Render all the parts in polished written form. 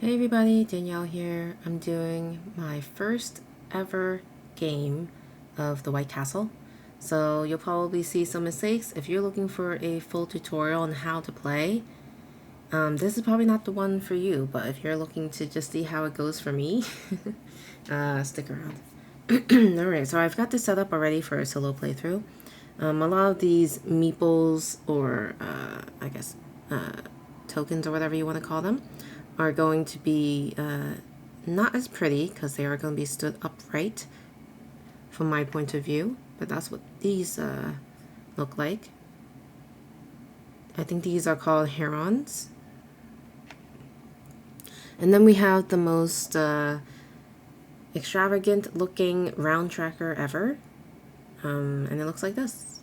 Hey everybody, Danielle here. I'm doing my first ever game of the White Castle. So you'll probably see some mistakes. If you're looking for a full tutorial on how to play, this is probably not the one for you, but if you're looking to just see how it goes for me, stick around. Alright, so I've got this set up already for a solo playthrough. A lot of these meeples, or I guess tokens or whatever you want to call them, are going to be not as pretty because they are going to be stood upright from my point of view, but that's what these look like. I think these are called herons. And then we have the most extravagant looking round tracker ever, and it looks like this.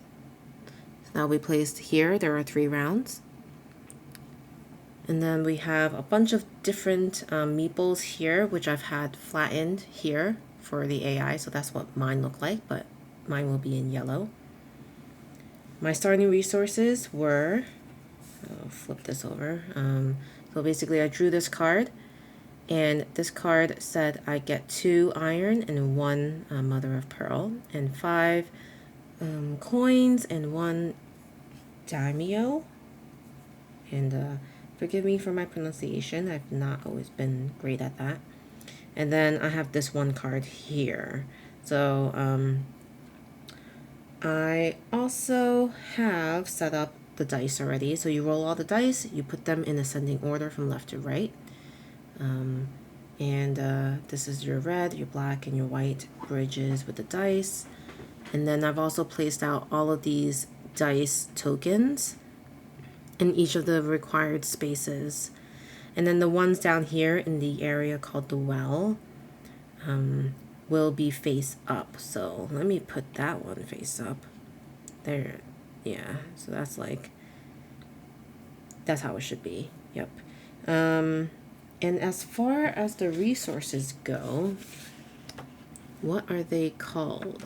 So that'll be placed here. There are 3 rounds. And then we have a bunch of different meeples here, which I've had flattened here for the AI. So that's what mine look like, but mine will be in yellow. My starting resources were, I'll flip this over. So basically I drew this card, and this card said I get 2 iron and 1 mother of pearl, and 5 coins and 1 daimyo. And forgive me for my pronunciation. I've not always been great at that. And then I have this 1 card here. So I also have set up the dice already. So you roll all the dice, you put them in ascending order from left to right. This is your red, your black, and your white bridges with the dice. And then I've also placed out all of these dice tokens in each of the required spaces. And then the ones down here in the area called the well will be face up. So let me put that one face up. There, yeah, so that's how it should be. Yep. And as far as the resources go, what are they called?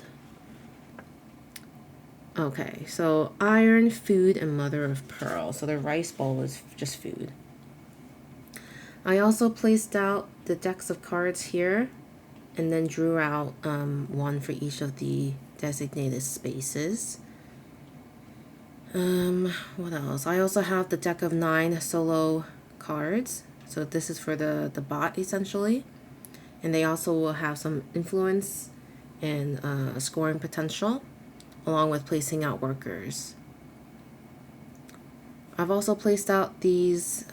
Okay, so iron, food, and mother of pearl. So the rice bowl is just food. I also placed out the decks of cards here, and then drew out 1 for each of the designated spaces. What else? I also have the deck of 9 solo cards. So this is for the bot, essentially. And they also will have some influence and scoring potential, along with placing out workers. I've also placed out these,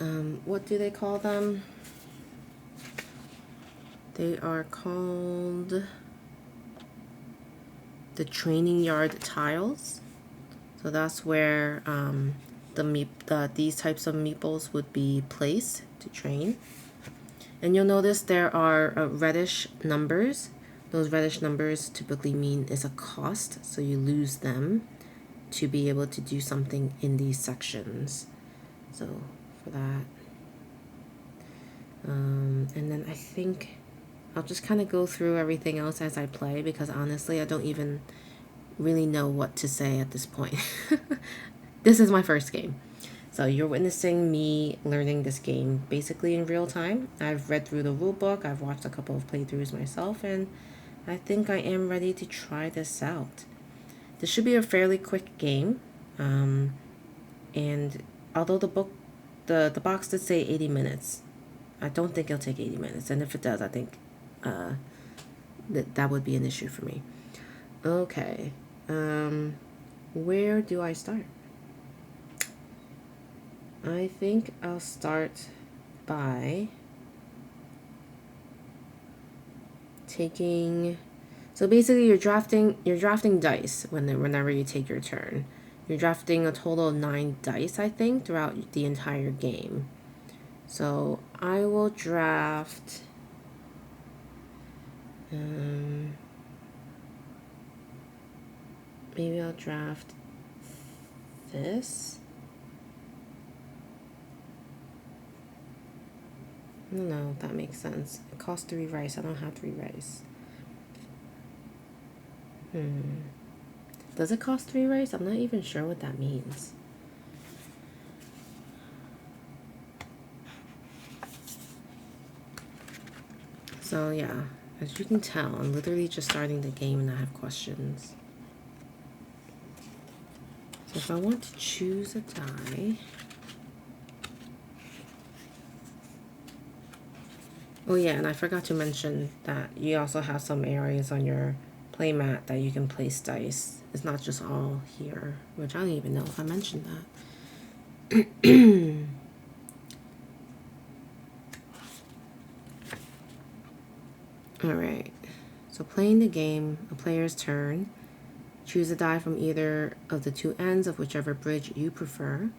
what do they call them? They are called the training yard tiles. So that's where these types of meeples would be placed to train. And you'll notice there are reddish numbers. Those reddish numbers typically mean it's a cost, so you lose them to be able to do something in these sections. So for that. And then I think I'll just kind of go through everything else as I play, because honestly I don't even really know what to say at this point. This is my first game. So you're witnessing me learning this game basically in real time. I've read through the rule book, I've watched a couple of playthroughs myself, and I think I am ready to try this out. This should be a fairly quick game. And although the box did say 80 minutes, I don't think it'll take 80 minutes. And if it does, I think that would be an issue for me. Okay. Where do I start? I think I'll start by taking. So basically, you're drafting dice whenever you take your turn. You're drafting a total of 9 dice, I think, throughout the entire game. So I will draft. Maybe I'll draft this. No, that makes sense. It costs 3 rice. I don't have 3 rice. Does it cost 3 rice? I'm not even sure what that means. So yeah, as you can tell, I'm literally just starting the game and I have questions. So if I want to choose a die, oh yeah, and I forgot to mention that you also have some areas on your playmat that you can place dice. It's not just all here, which I don't even know if I mentioned that. Alright, so playing the game, a player's turn. Choose a die from either of the two ends of whichever bridge you prefer.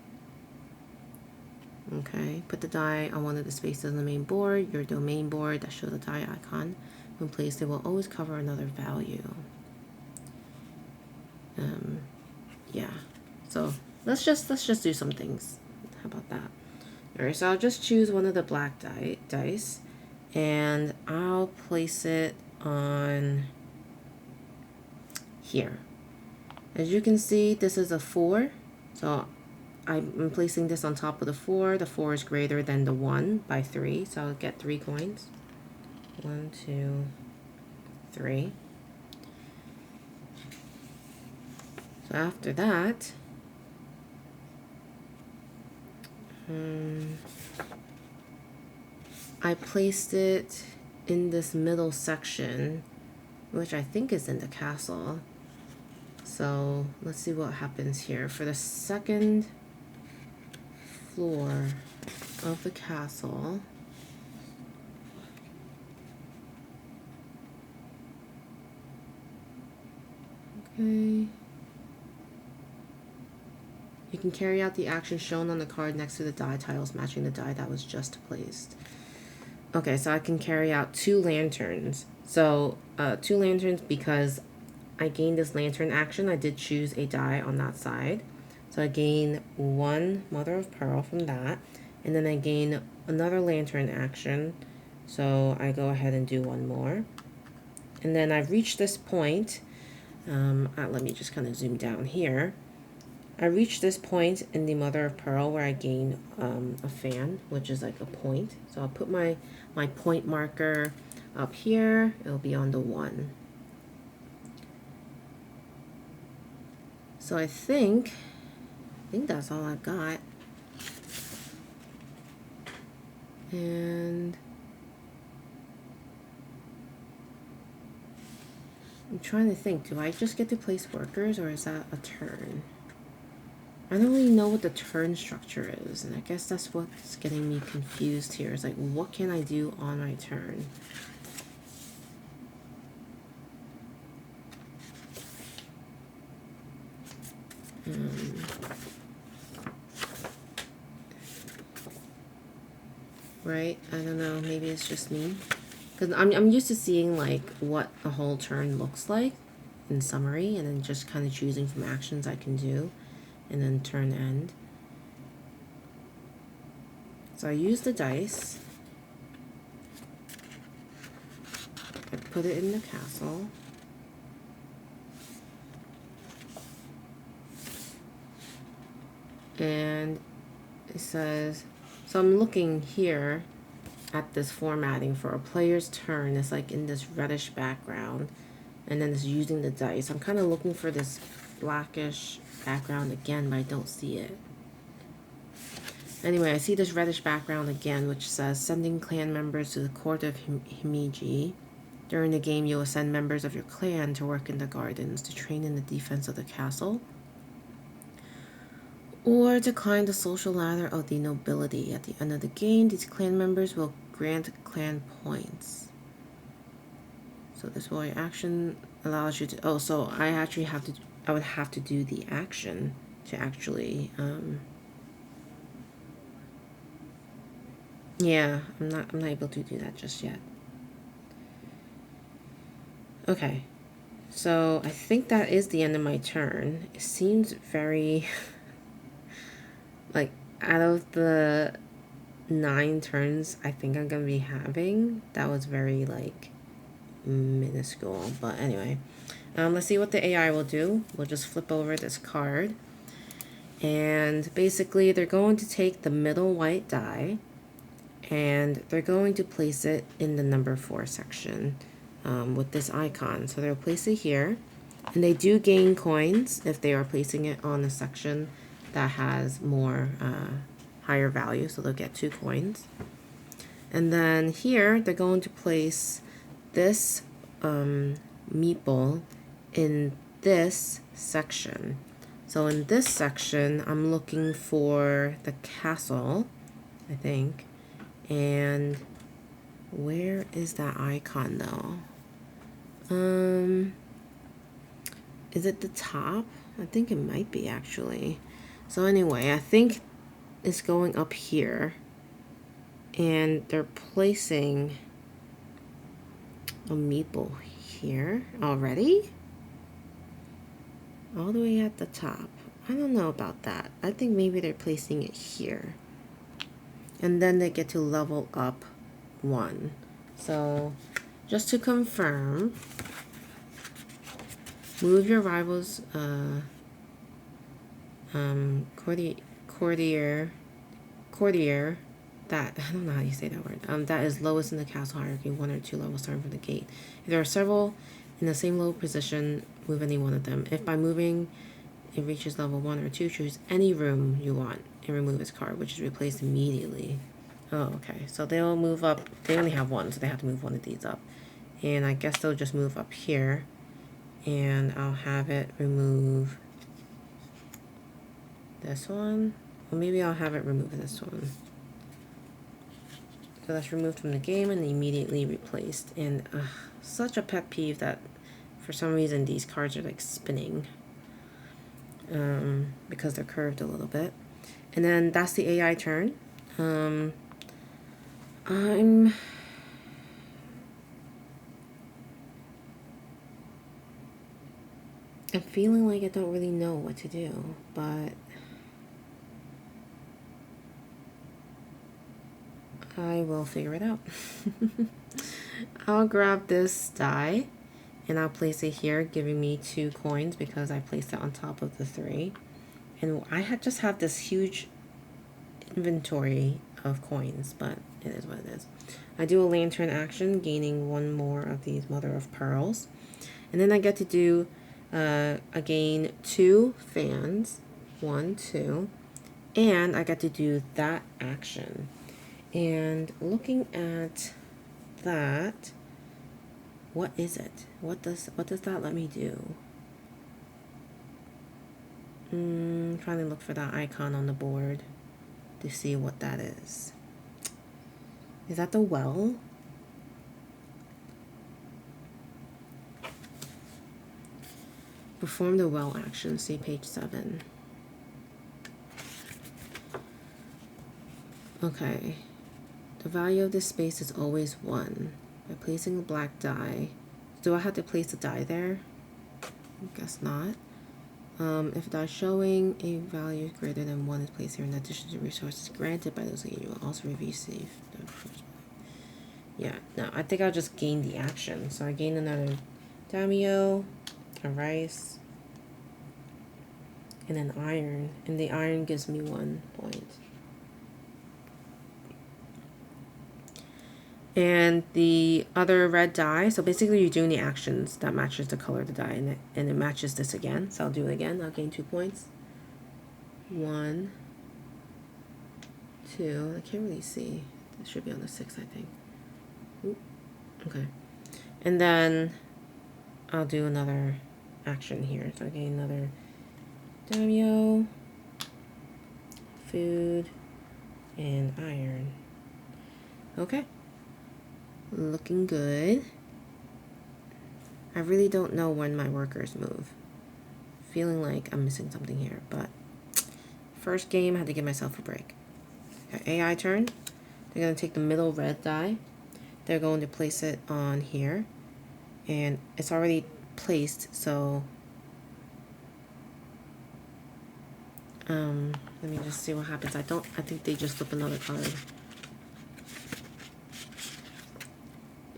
Okay, put the die on one of the spaces on the main board, your domain board that shows the die icon. When placed, it will always cover another value. Yeah, so let's just do some things. How about that? Alright, so I'll just choose one of the black dice and I'll place it on here. As you can see, this is a 4, so I'm placing this on top of the 4. The 4 is greater than the 1 by 3, so I'll get 3 coins. 1, 2, 3. So after that, I placed it in this middle section, which I think is in the castle. So let's see what happens here. For the second floor of the castle, okay, you can carry out the action shown on the card next to the die tiles matching the die that was just placed. Okay, so I can carry out 2 lanterns. So 2 lanterns because I gained this lantern action. I did choose a die on that side. So I gain 1 Mother of Pearl from that. And then I gain another lantern action. So I go ahead and do 1 more. And then I've reached this point. Let me just kind of zoom down here. I reached this point in the Mother of Pearl where I gain a fan, which is like a point. So I'll put my point marker up here. It'll be on the 1. So I think that's all I got. And I'm trying to think, do I just get to place workers or is that a turn? I don't really know what the turn structure is, and I guess that's what's getting me confused here. It's like, what can I do on my turn? Right? I don't know. Maybe it's just me. Because I'm used to seeing like what a whole turn looks like in summary, and then just kind of choosing from actions I can do, and then turn end. So I use the dice. I put it in the castle. And it says, so I'm looking here at this formatting for a player's turn. It's like in this reddish background, and then it's using the dice. I'm kind of looking for this blackish background again, but I don't see it. Anyway, I see this reddish background again, which says sending clan members to the court of Himeji. During the game, you will send members of your clan to work in the gardens to train in the defense of the castle, or to climb the social ladder of the nobility. At the end of the game, these clan members will grant clan points. So this warrior action allows you to, oh, so I actually have to, I would have to do the action to actually, yeah, I'm not able to do that just yet. Okay, so I think that is the end of my turn. It seems very, like, out of the 9 turns I think I'm gonna be having, that was very, like, minuscule. But anyway, let's see what the AI will do. We'll just flip over this card. And basically, they're going to take the middle white die, and they're going to place it in the number 4 section with this icon. So they'll place it here, and they do gain coins if they are placing it on a section that has more higher value, so they'll get 2 coins. And then here they're going to place this meatball in this section. So in this section, I'm looking for the castle, I think. And where is that icon though? Is it the top? I think it might be actually. So anyway, I think it's going up here. And they're placing a meeple here already? All the way at the top. I don't know about that. I think maybe they're placing it here. And then they get to level up 1. So just to confirm, move your rival's courtier that, I don't know how you say that word, that is lowest in the castle hierarchy, 1 or 2 levels starting from the gate. If there are several in the same low position, move any one of them. If by moving it reaches level 1 or 2, choose any room you want and remove its card, which is replaced immediately. Oh, okay. So they'll move up. They only have 1, so they have to move one of these up. And I guess they'll just move up here. And I'll have it remove this one. Or maybe I'll have it remove this one. So that's removed from the game and immediately replaced. And such a pet peeve that for some reason these cards are like spinning. Because they're curved a little bit. And then that's the AI turn. I'm feeling like I don't really know what to do, but I will figure it out. I'll grab this die and I'll place it here, giving me 2 coins because I placed it on top of the 3. And I just have this huge inventory of coins, but it is what it is. I do a lantern action, gaining 1 more of these mother of pearls. And then I get to do again 2 fans, 1, 2, and I get to do that action. And looking at that, what is it? What does that let me do? Trying to look for that icon on the board to see what that is. Is that the well? Perform the well action, see page 7. Okay. The value of this space is always 1. By placing a black die. Do I have to place a die there? I guess not. If die showing a value greater than 1 is placed here in addition to resources granted by those you will also receive. Yeah, no, I think I'll just gain the action. So I gain another Damio, a rice, and an iron. And the iron gives me 1 point. And the other red die, so basically you're doing the actions that matches the color of the die, and it matches this again. So I'll do it again. I'll gain 2 points. 1, 2. I can't really see. It should be on the 6, I think. Oop. Okay. And then I'll do another action here. So I gain another Damio, food, and iron. Okay. Looking good. I really don't know when my workers move. Feeling like I'm missing something here, but first game I had to give myself a break. Okay, AI turn. They're going to take the middle red die. They're going to place it on here. And it's already placed, so let me just see what happens. I think they just flip another card.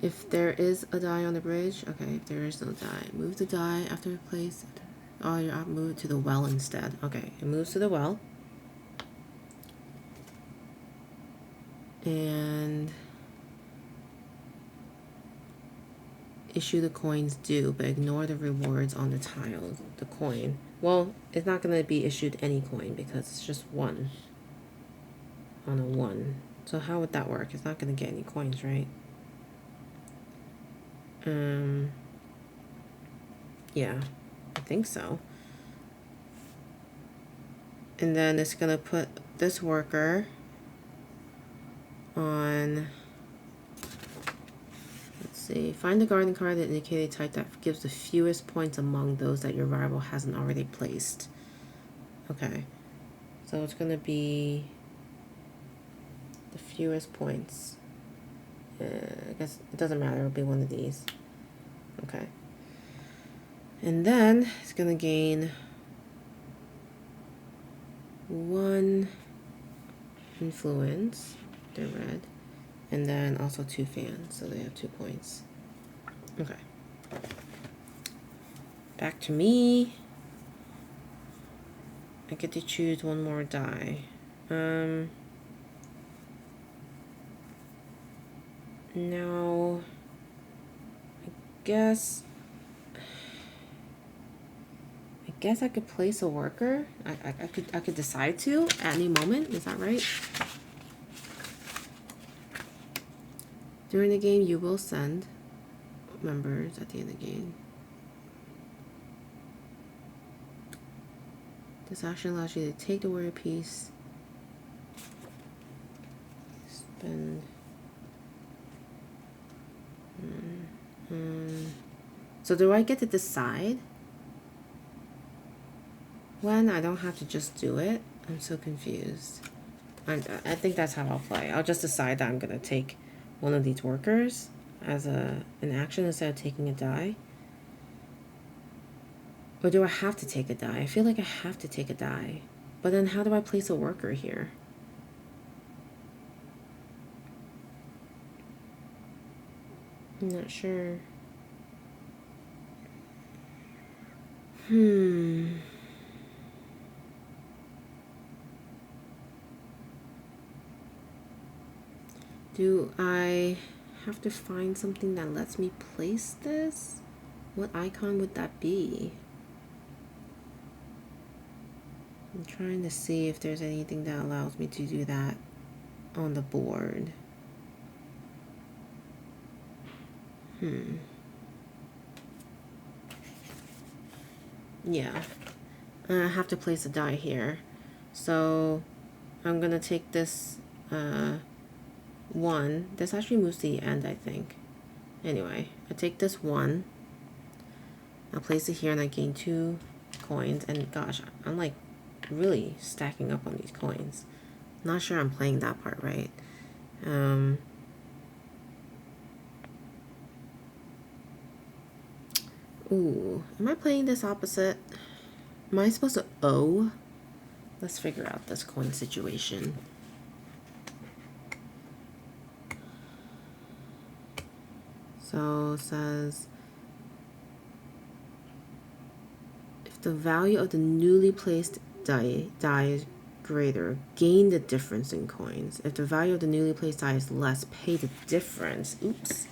If there is a die on the bridge, okay, if there is no die, move the die after place. Oh, I'll move it to the well instead. Okay, it moves to the well. And issue the coins due, but ignore the rewards on the tiles. The coin. Well, it's not going to be issued any coin because it's just one on a 1. So how would that work? It's not going to get any coins, right? Yeah, I think so. And then it's going to put this worker on, let's see, find the garden card that indicated type that gives the fewest points among those that your rival hasn't already placed. Okay, so it's going to be the fewest points. I guess it doesn't matter, it'll be one of these. Okay. And then it's going to gain 1 influence, they're red, and then also 2 fans, so they have 2 points. Okay. Back to me. I get to choose 1 more die. Now, I guess I could place a worker. I could decide to at any moment. Is that right? During the game, you will send members at the end of the game. This action allows you to take the warrior piece, spend. So do I get to decide when? I don't have to just do it. I'm so confused. I think that's how I'll play. I'll just decide that I'm gonna take one of these workers as an action instead of taking a die. Or do I have to take a die? I feel like I have to take a die. But then how do I place a worker here? I'm not sure. Do I have to find something that lets me place this? What icon would that be? I'm trying to see if there's anything that allows me to do that on the board. Yeah. I have to place a die here. So I'm gonna take this 1. This actually moves to the end, I think. Anyway, I take this 1. I'll place it here and I gain 2 coins. And gosh, I'm like really stacking up on these coins. Not sure I'm playing that part right. Ooh, am I playing this opposite? Am I supposed to owe? Let's figure out this coin situation. So it says, if the value of the newly placed die is greater, gain the difference in coins. If the value of the newly placed die is less, pay the difference. Oops.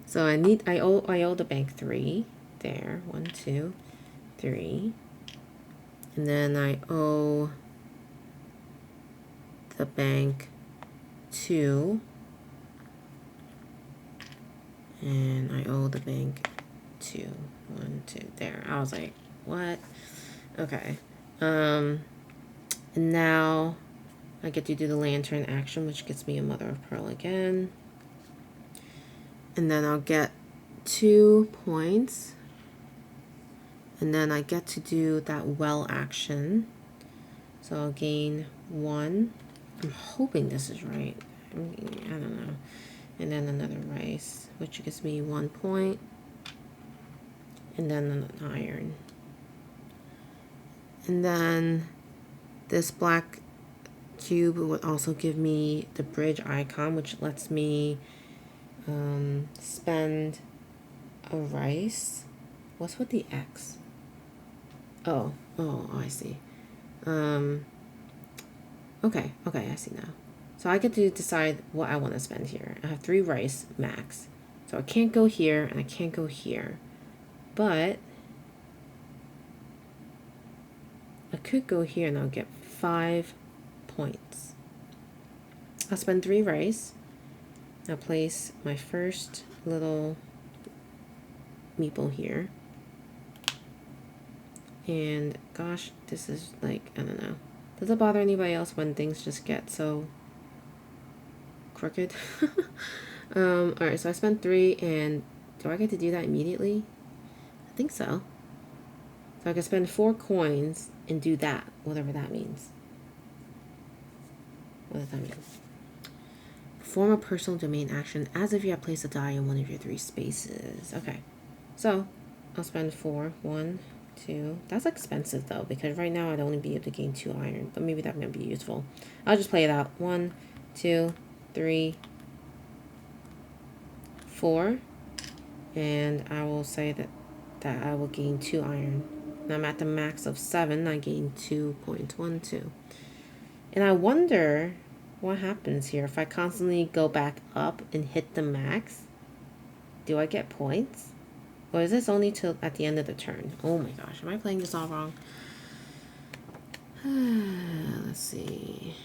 So I owe the bank 3 there. 1, 2, 3. And then I owe the bank 2. And I owe the bank 2. 1, 2. There. I was like, what? Okay. And now I get to do the lantern action, which gets me a mother of pearl again. And then I'll get 2 points. And then I get to do that well action. So I'll gain 1. I'm hoping this is right. I don't know. And then another rice, which gives me 1 point. And then an iron. And then this black cube would also give me the bridge icon, which lets me spend a rice. What's with the X? Oh, I see. Okay, I see now. So I get to decide what I want to spend here. I have 3 rice max. So I can't go here and I can't go here. But I could go here and I'll get 5 points. I'll spend 3 rice. I'll place my first little meeple here. And gosh, this is like, I don't know. Does it bother anybody else when things just get so crooked? Alright, so I spent 3, and do I get to do that immediately? I think so. So I can spend 4 coins and do that, whatever that means. What does that mean? Perform a personal domain action as if you have placed a die in one of your 3 spaces. Okay, so I'll spend 4. 1, 2. That's expensive though, because right now I'd only be able to gain 2 iron, but maybe that might be useful. I'll just play it out. 1, 2, 3, 4, and I will say that I will gain 2 iron. And I'm at the max of 7. I gain 2 points. 1, 2. And I wonder what happens here if I constantly go back up and hit the max. Do I get points? Or is this only till at the end of the turn? Oh my gosh, am I playing this all wrong? Let's see.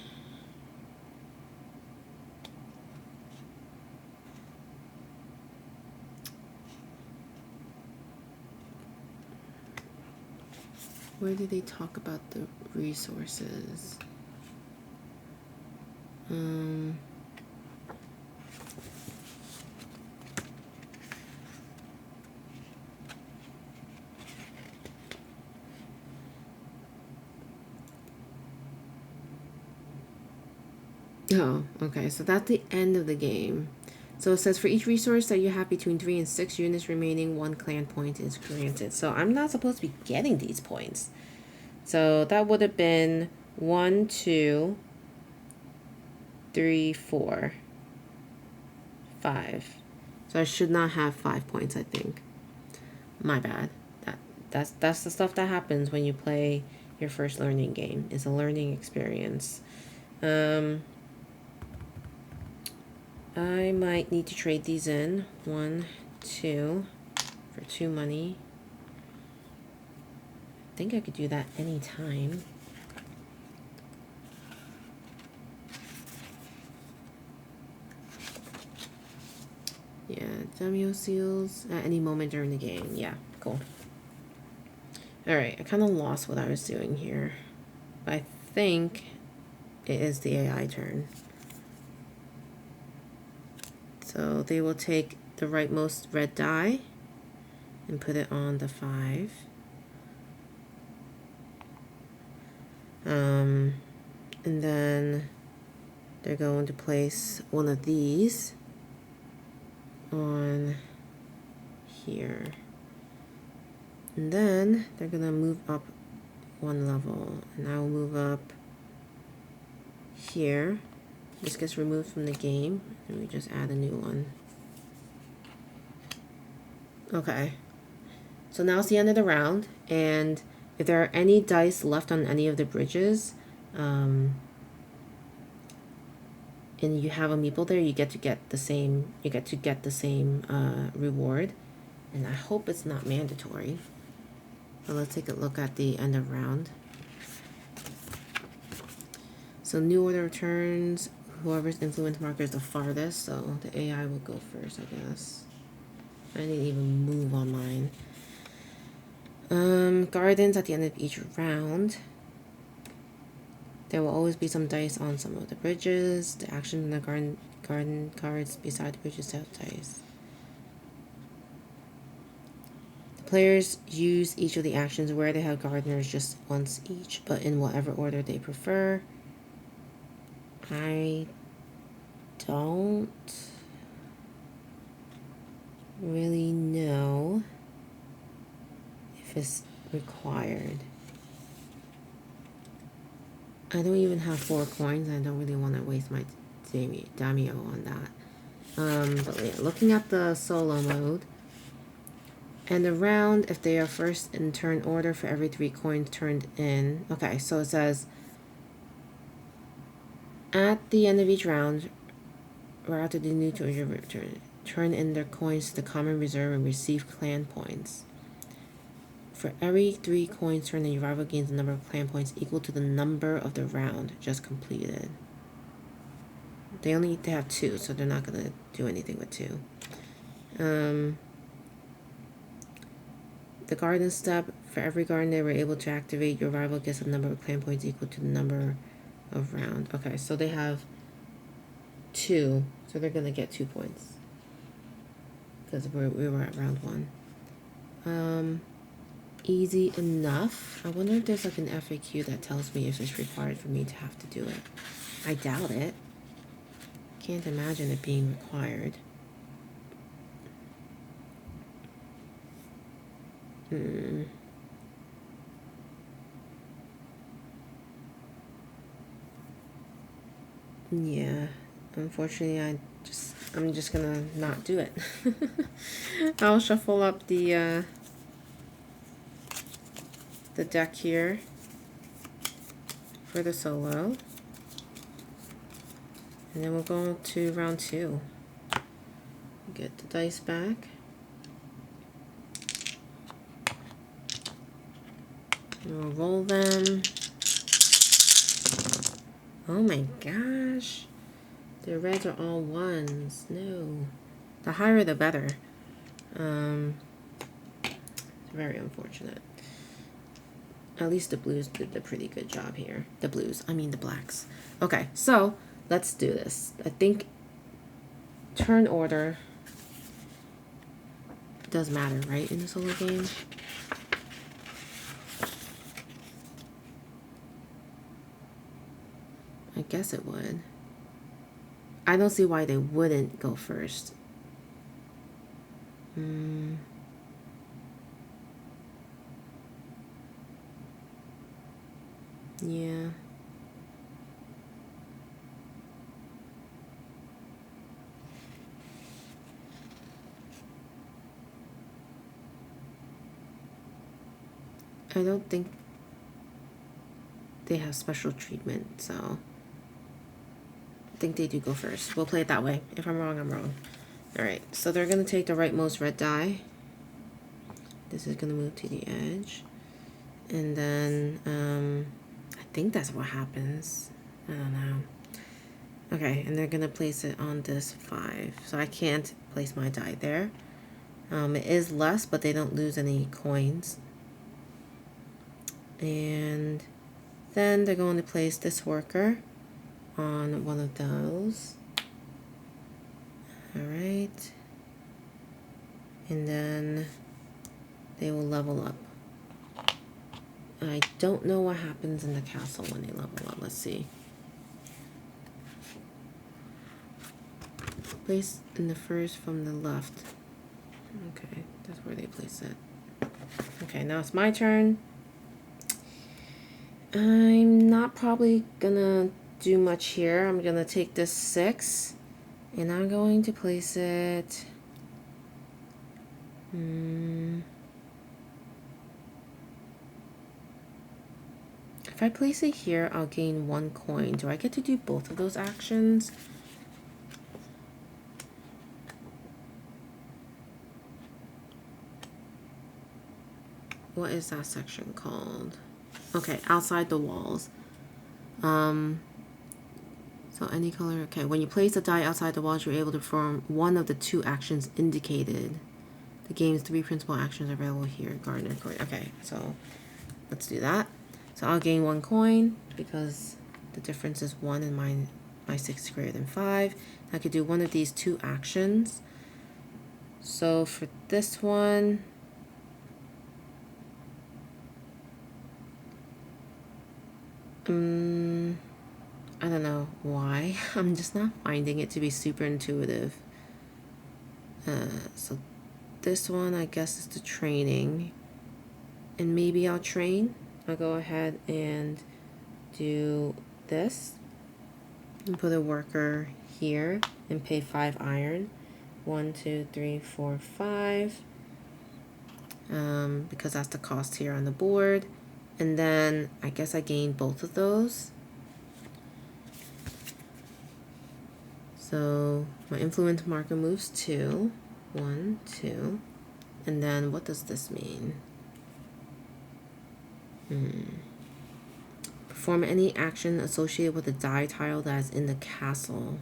Where do they talk about the resources? Oh, okay, so that's the end of the game. So it says for each resource that you have between 3 and 6 units remaining, 1 clan point is granted. So I'm not supposed to be getting these points. So that would have been 1, 2, 3, 4, 5. So I should not have 5 points, I think. My bad. That's the stuff that happens when you play your first learning game. It's a learning experience. I might need to trade these in. 1, 2 for 2 money. I think I could do that anytime. Yeah, Demio seals at any moment during the game. Yeah, cool. Alright, I kind of lost what I was doing here. But I think it is the AI turn. So they will take the rightmost red die and put it on the 5. And then they're going to place one of these on here. And then they're going to move up 1 level. And I will move up here. This gets removed from the game, and we just add a new one. Okay. So now it's the end of the round, and if there are any dice left on any of the bridges, and you have a meeple there, you get to get the same. Reward, and I hope it's not mandatory. So let's take a look at the end of round. So new order of turns. Whoever's influence marker is the farthest, so the AI will go first, I guess. I didn't even move on mine. Gardens at the end of each round. There will always be some dice on some of the bridges. The actions in the garden cards beside the bridges have dice. The players use each of the actions where they have gardeners just once each, but in whatever order they prefer. I don't really know if it's required. I don't even have 4 coins. I don't really want to waste my Damio on that. But yeah, looking at the solo mode, and the round, if they are first in turn order for every 3 coins turned in. Okay, so it says At the end of each round, route to the new to your return. Turn in their coins to the common reserve and receive clan points. For every 3 coins turned, your rival gains a number of clan points equal to the number of the round just completed. They only need to have 2, so they're not going to do anything with 2. The garden step. For every garden they were able to activate, your rival gets a number of clan points equal to the number of round. Okay, so they have 2, so they're going to get 2 points. Because we were at round 1. Easy enough. I wonder if there's like an FAQ that tells me if it's required for me to have to do it. I doubt it. Can't imagine it being required. Yeah, unfortunately I'm just gonna not do it. I'll shuffle up the deck here for the solo. And then we'll go to round 2. Get the dice back. And we'll roll them. Oh my gosh. The reds are all 1s. No. The higher the better. It's very unfortunate. At least the blues did a pretty good job here. The blues, I mean the blacks. Okay, so let's do this. I think turn order does matter, right, in the solo game? I guess it would. I don't see why they wouldn't go first. Yeah. I don't think they have special treatment, so I think they do go first. We'll play it that way. If I'm wrong, I'm wrong. Alright, so they're going to take the rightmost red die. This is going to move to the edge. And then, I think that's what happens. I don't know. Okay, and they're going to place it on this 5. So I can't place my die there. It is less, but they don't lose any coins. And then they're going to place this worker on one of those. Alright. And then they will level up. I don't know what happens in the castle when they level up. Let's see. Place in the first from the left. Okay, that's where they place it. Okay, now it's my turn. I'm not probably gonna do much here. I'm gonna take this 6 and I'm going to place it. If I place it here, I'll gain 1 coin. Do I get to do both of those actions? What is that section called? Okay, outside the walls. So any color. Okay, when you place a die outside the walls, you're able to perform one of the 2 actions indicated. The game's 3 principal actions are available here. Gardener coin. Okay, so let's do that. So I'll gain 1 coin because the difference is 1 and my 6 is greater than 5. I could do one of these 2 actions. So for this one, I don't know why. I'm just not finding it to be super intuitive. So this one, I guess, is the training. And maybe I'll train. I'll go ahead and do this. And put a worker here and pay 5 iron. 1, 2, 3, 4, 5. Because that's the cost here on the board. And then I guess I gain both of those. So my influence marker moves 2. 1, 2. And then what does this mean? Perform any action associated with the die tile that is in the castle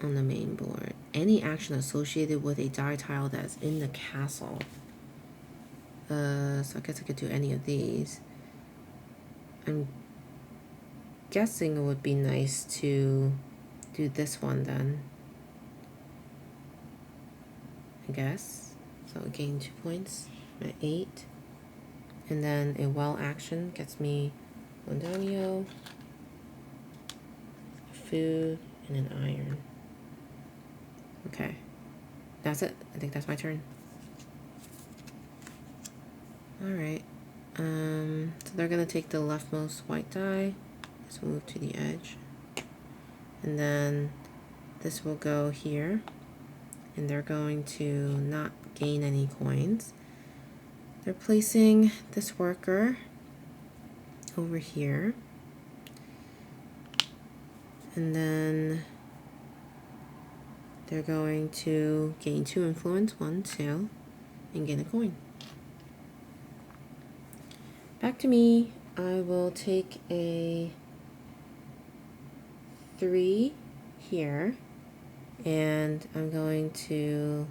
on the main board. Any action associated with a die tile that is in the castle. So I guess I could do any of these. I'm guessing it would be nice to do this one then. I guess. So I'll gain 2 points at 8. And then a well action gets me 1 Danio, food, and an iron. Okay. That's it. I think that's my turn. Alright. So they're gonna take the leftmost white die. Let's move to the edge. And then this will go here. And they're going to not gain any coins. They're placing this worker over here. And then they're going to gain 2 influence, 1, 2, and gain a coin. Back to me. I will take a 3 here, and I'm going to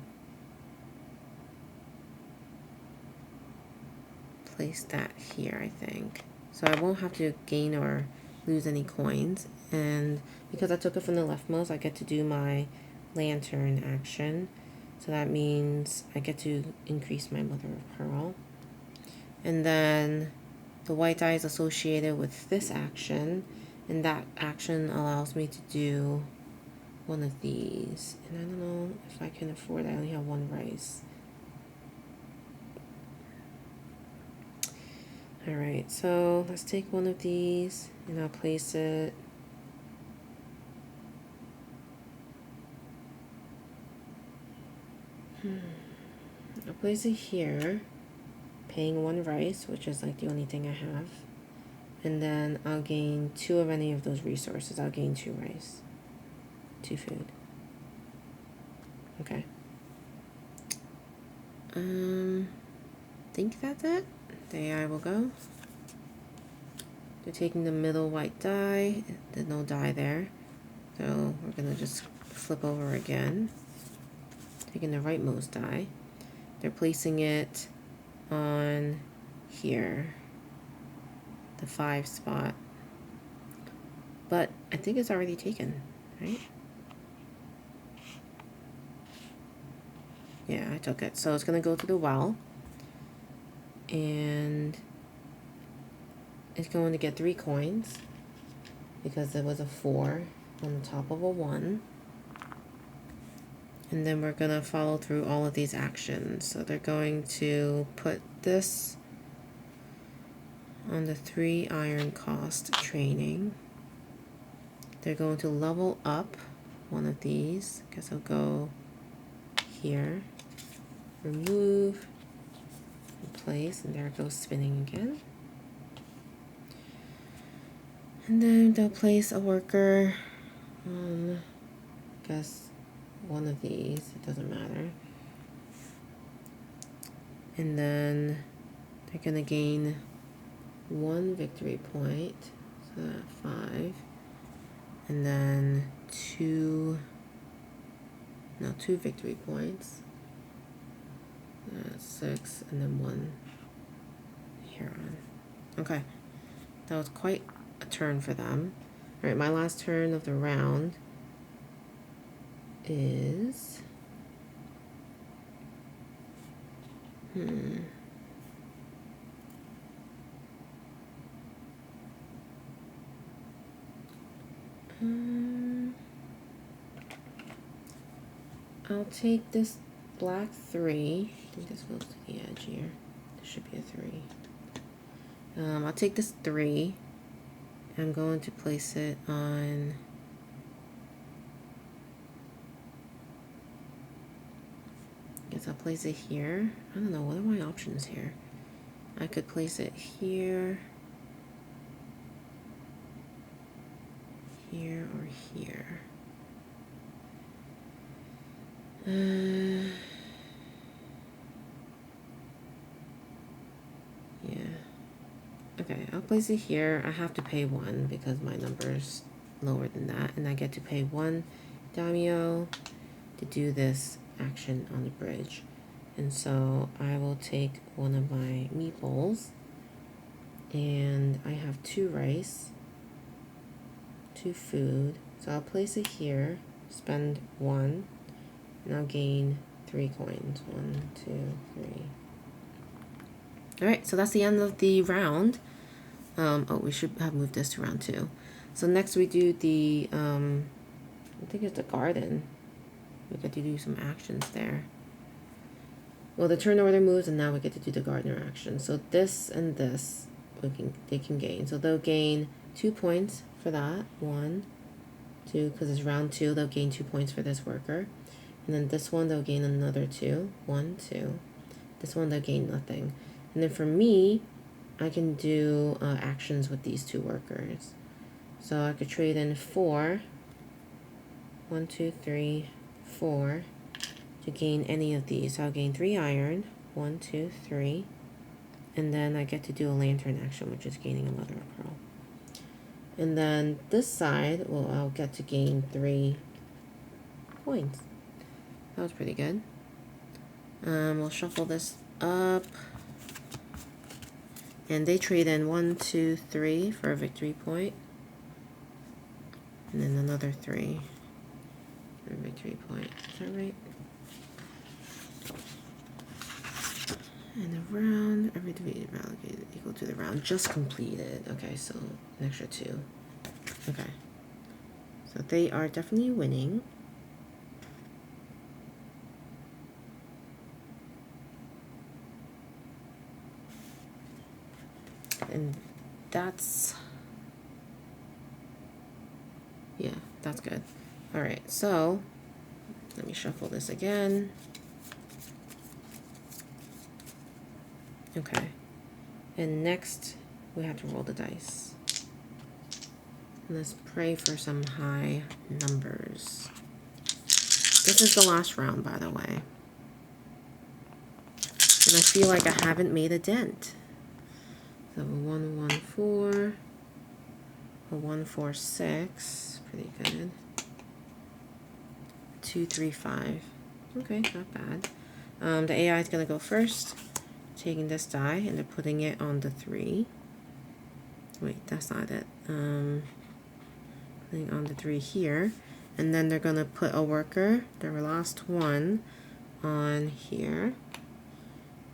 place that here, I think. So I won't have to gain or lose any coins. And because I took it from the leftmost, I get to do my lantern action. So that means I get to increase my mother of pearl. And then the white die is associated with this action. And that action allows me to do one of these. And I don't know if I can afford, I only have 1 rice. Alright, so let's take one of these and I'll place it I'll place it here, paying 1 rice, which is like the only thing I have. And then I'll gain 2 of any of those resources. I'll gain 2 rice, 2 food. Okay. Think that's it. There I will go. They're taking the middle white die. There's no die there. So we're gonna just flip over again. Taking the rightmost die. They're placing it on here. The 5 spot. But I think it's already taken, right? Yeah, I took it. So it's gonna go to the well. And it's going to get 3 coins because there was a 4 on the top of a 1. And then we're gonna follow through all of these actions. So they're going to put this on the 3 iron cost training. They're going to level up one of these. I guess I'll go here, remove, place, and there it goes spinning again. And then they'll place a worker on, I guess, one of these. It doesn't matter. And then they're gonna gain 1 victory point, so that's 5. And then 2 victory points. That's 6, and then 1 here on. Okay, that was quite a turn for them. All right, my last turn of the round is I'll take this black 3. I think this goes to the edge here. This should be a 3. I'll take this 3. I'm going to place it on guess I'll place it here. I don't know, what are my options here? I could place it here, here or here. Yeah. Okay, I'll place it here. I have to pay 1 because my number's lower than that, and I get to pay 1 daimyo to do this action on the bridge. And so I will take one of my meatballs, and I have 2 rice, 2 food. So I'll place it here, spend 1, and I'll gain 3 coins. 1, 2, 3. Alright, so that's the end of the round. Oh, we should have moved this to round 2. So next we do the, I think it's the garden. We get to do some actions there. Well, the turn order moves, and now we get to do the gardener action. So this and this, they can gain. So they'll gain 2 points for that. 1, 2, because it's round 2, they'll gain 2 points for this worker. And then this one, they'll gain another 2. 1, 2. This one, they'll gain nothing. And then for me, I can do actions with these 2 workers. So I could trade in 4. 1, 2, 3, 4. To gain any of these. So I'll gain 3 iron. 1, 2, 3. And then I get to do a lantern action, which is gaining a mother of pearl. And then this side, well, I'll get to gain 3 coins. That was pretty good. We'll shuffle this up. And they trade in 1, 2, 3 for a victory point. And then another 3 for a victory point. Is that right? And the round, every division allocated equal to the round just completed. Okay, so an extra 2. Okay. So they are definitely winning. And that's, yeah, that's good. All right, so let me shuffle this again. Okay, and next we have to roll the dice. And let's pray for some high numbers. This is the last round, by the way. And I feel like I haven't made a dent. So a 1, 1, 4, a 1, 4, 6, pretty good. 2, 3, 5. Okay, not bad. The AI is gonna go first. Taking this die and they're putting it on the 3. Wait, that's not it. Putting on the 3 here, and then they're gonna put a worker, their last one, on here.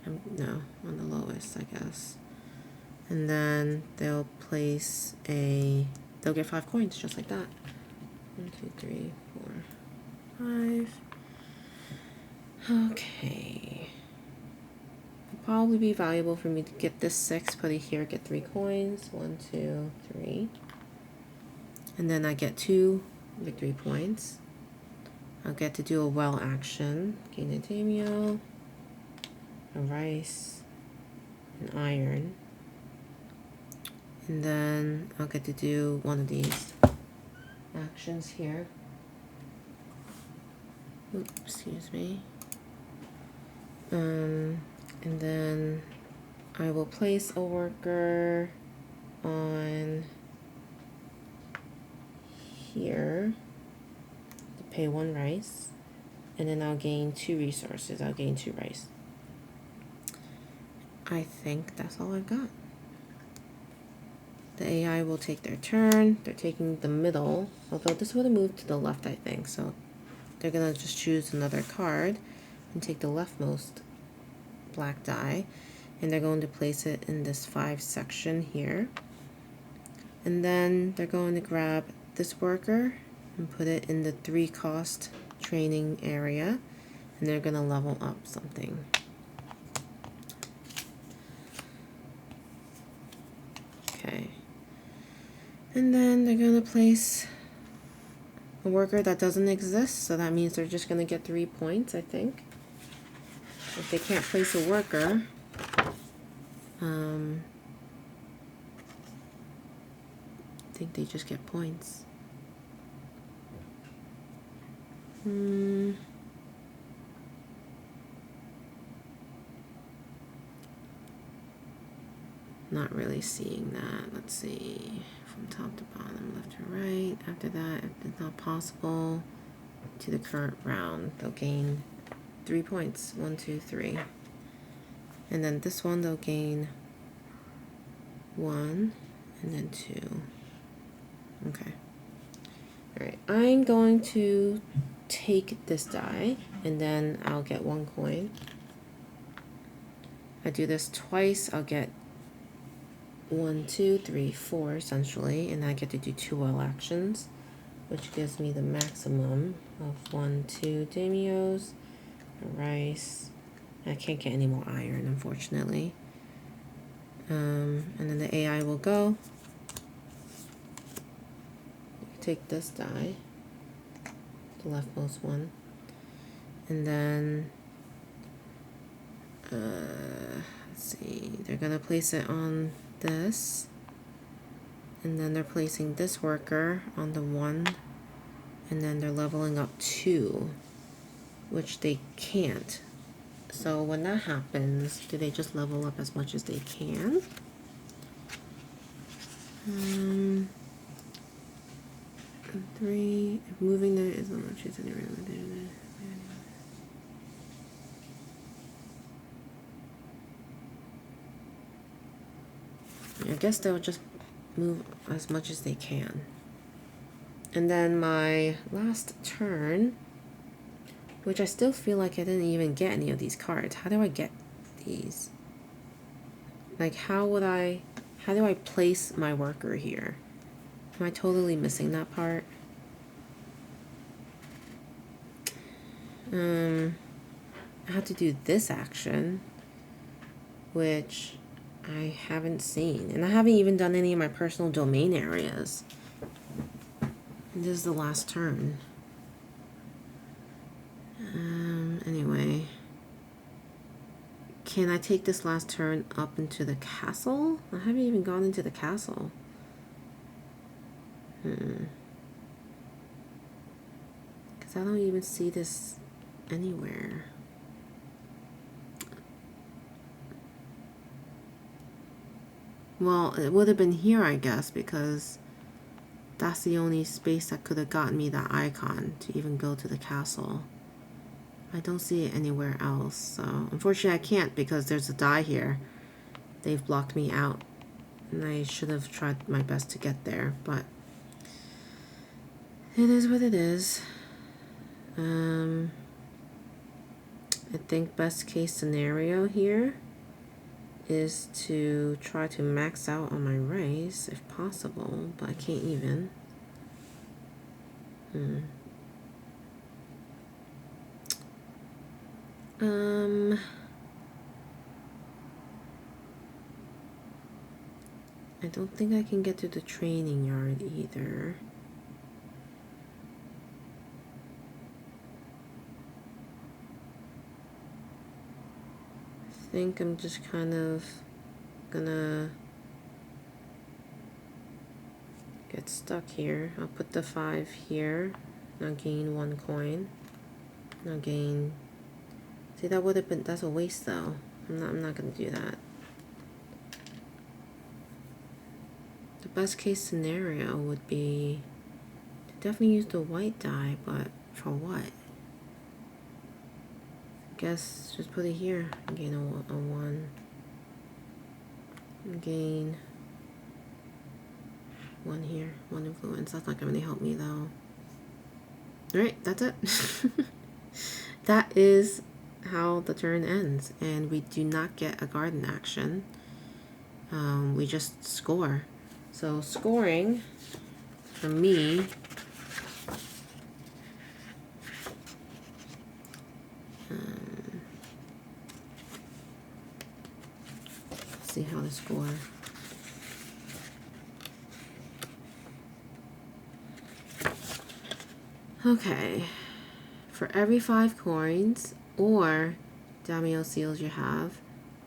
No, on the lowest, I guess. And then they'll place they'll get 5 coins just like that. 1, 2, 3, 4, 5. Okay. Probably be valuable for me to get this 6, put it here, get 3 coins. 1, 2, 3. And then I get 2 victory points. I'll get to do a well action. Gain a daimyo, a rice, an iron. And then I'll get to do one of these actions here. Oops, excuse me. And then I will place a worker on here to pay 1 rice, and then I'll gain 2 resources. I'll gain 2 rice. I think that's all I've got. The AI will take their turn. They're taking the middle, although this would have moved to the left, I think. So they're gonna just choose another card and take the leftmost black die, and they're going to place it in this 5 section here. And then they're going to grab this worker and put it in the 3 cost training area, and they're going to level up something. Okay. And then they're going to place a worker that doesn't exist, so that means they're just going to get 3 points, I think. If they can't place a worker, I think they just get points. Not really seeing that. Let's see. From top to bottom, left to right. After that, if it's not possible, to the current round, they'll gain 3 points. 1, 2, 3. And then this one, they'll gain 1 and then 2. Okay. Alright, I'm going to take this die and then I'll get 1 coin. I do this twice, I'll get 1, 2, 3, 4 essentially, and I get to do 2 all actions, which gives me the maximum of 1, 2 daimios, a rice. I can't get any more iron, unfortunately. And then the AI will go. Take this die, the leftmost one, and then let's see, they're gonna place it on this, and then they're placing this worker on the 1, and then they're leveling up 2, which they can't. So when that happens, do they just level up as much as they can? 3, if moving there is not choose any room. I guess they'll just move as much as they can. And then my last turn, which I still feel like I didn't even get any of these cards. How do I get these? Like, how do I place my worker here? Am I totally missing that part? I have to do this action, which I haven't seen. And I haven't even done any of my personal domain areas. And this is the last turn. Anyway. Can I take this last turn up into the castle? I haven't even gone into the castle. Because I don't even see this anywhere. Well, it would have been here, I guess, because that's the only space that could have gotten me that icon to even go to the castle. I don't see it anywhere else, so unfortunately I can't because there's a die here. They've blocked me out, and I should have tried my best to get there, but it is what it is. I think best case scenario here is to try to max out on my rice if possible, but I can't even. I don't think I can get to the training yard either. I think I'm just kind of gonna get stuck here. I'll put the 5 here. Now gain 1 coin. Now gain. See, that would have been, that's a waste though. I'm not gonna do that. The best case scenario would be to definitely use the white die, but for what? I guess just put it here and gain a 1. And gain 1 here, 1 influence. That's not gonna really help me though. Alright, that's it. That is how the turn ends, and we do not get a garden action. We just score. So scoring for me let's see how to score. Okay, for every 5 coins or daimyo seals you have,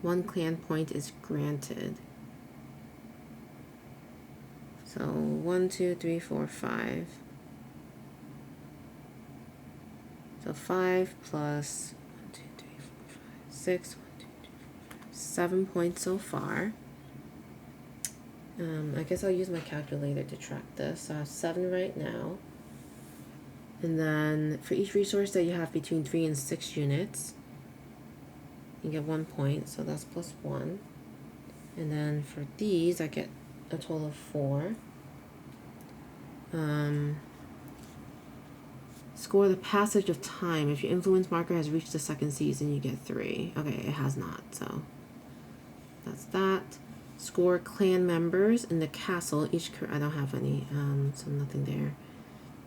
1 clan point is granted. So 1, 2, 3, 4, 5. So 5 plus 1, 2, 3, 4, 5, 6, 1, 2, 3, 4, 5, 7 points so far. I guess I'll use my calculator to track this. So I have 7 right now. And then for each resource that you have between 3 and 6 units, you get 1 point, so that's plus 1. And then for these, I get a total of 4. Score the passage of time. If your influence marker has reached the 2nd season, you get 3. Okay, it has not, so that's that. Score clan members in the castle. I don't have any, so nothing there.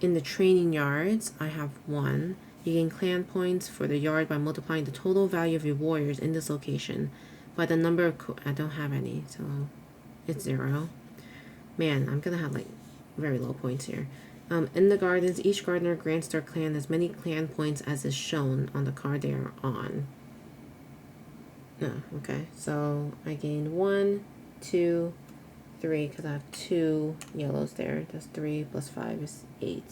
In the training yards, I have 1. You gain clan points for the yard by multiplying the total value of your warriors in this location by the number of I don't have any, so it's 0. Man, I'm gonna have like very low points here. In the gardens, each gardener grants their clan as many clan points as is shown on the card they are on. No, okay, so I gained 1, 2, 3, because I have 2 yellows there. That's 3 plus 5 is 8.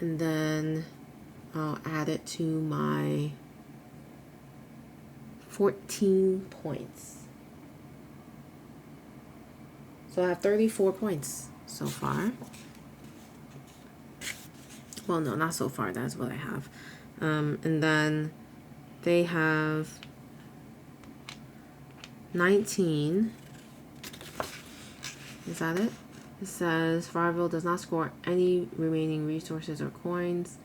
And then I'll add it to my 14 points. So I have 34 points so far. Well, no, not so far. That's what I have. And then they have 19. Is that it? It says Farville does not score any remaining resources or coins,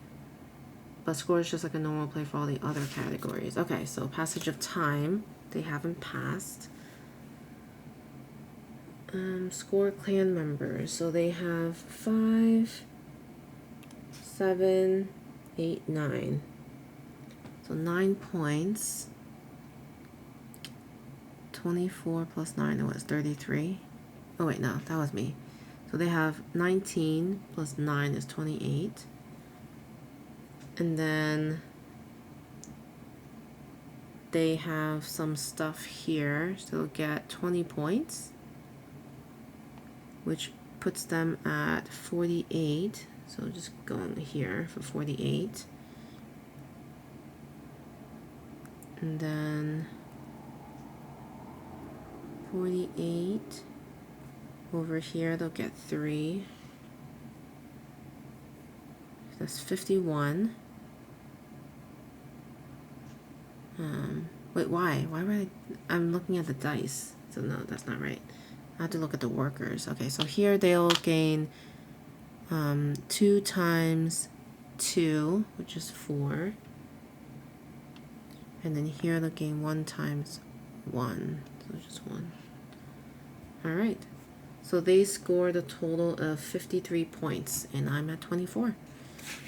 but scores just like a normal play for all the other categories. Okay, so passage of time, they haven't passed. Score clan members. So they have 5, 7, 8, 9. So 9 points. 24 plus 9 was 33. Oh wait, no, that was me. So they have 19 plus 9 is 28. And then they have some stuff here. So they'll get 20 points, which puts them at 48. So just go in here for 48. And then 48 over here, they'll get 3. That's 51. Wait, why? Why would I'm looking at the dice. So no, that's not right. I have to look at the workers. Okay, so here they'll gain 2 times 2, which is 4. And then here they'll gain 1 times 1, so just 1. Alright, so they scored a total of 53 points, and I'm at 24.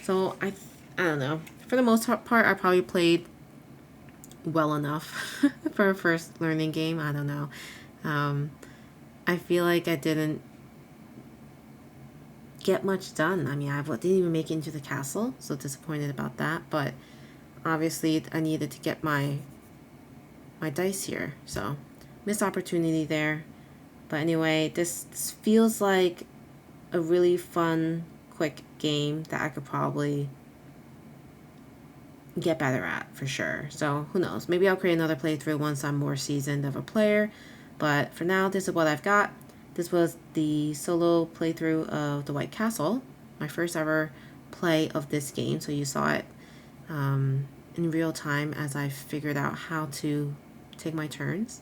So I don't know. For the most part, I probably played well enough for a first learning game. I don't know. I feel like I didn't get much done. I mean, I didn't even make it into the castle, so disappointed about that. But obviously, I needed to get my dice here, so missed opportunity there. But anyway, this feels like a really fun, quick game that I could probably get better at for sure. So who knows? Maybe I'll create another playthrough once I'm more seasoned of a player. But for now, this is what I've got. This was the solo playthrough of the White Castle, my first ever play of this game. So you saw it in real time as I figured out how to take my turns.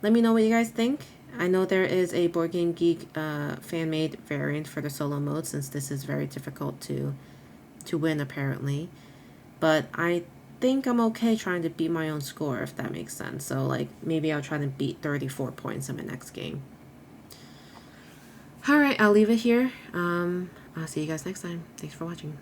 Let me know what you guys think. I know there is a Board Game Geek fan-made variant for the solo mode, since this is very difficult to win apparently. But I think I'm okay trying to beat my own score, if that makes sense. So like maybe I'll try to beat 34 points in my next game. Alright, I'll leave it here. I'll see you guys next time. Thanks for watching.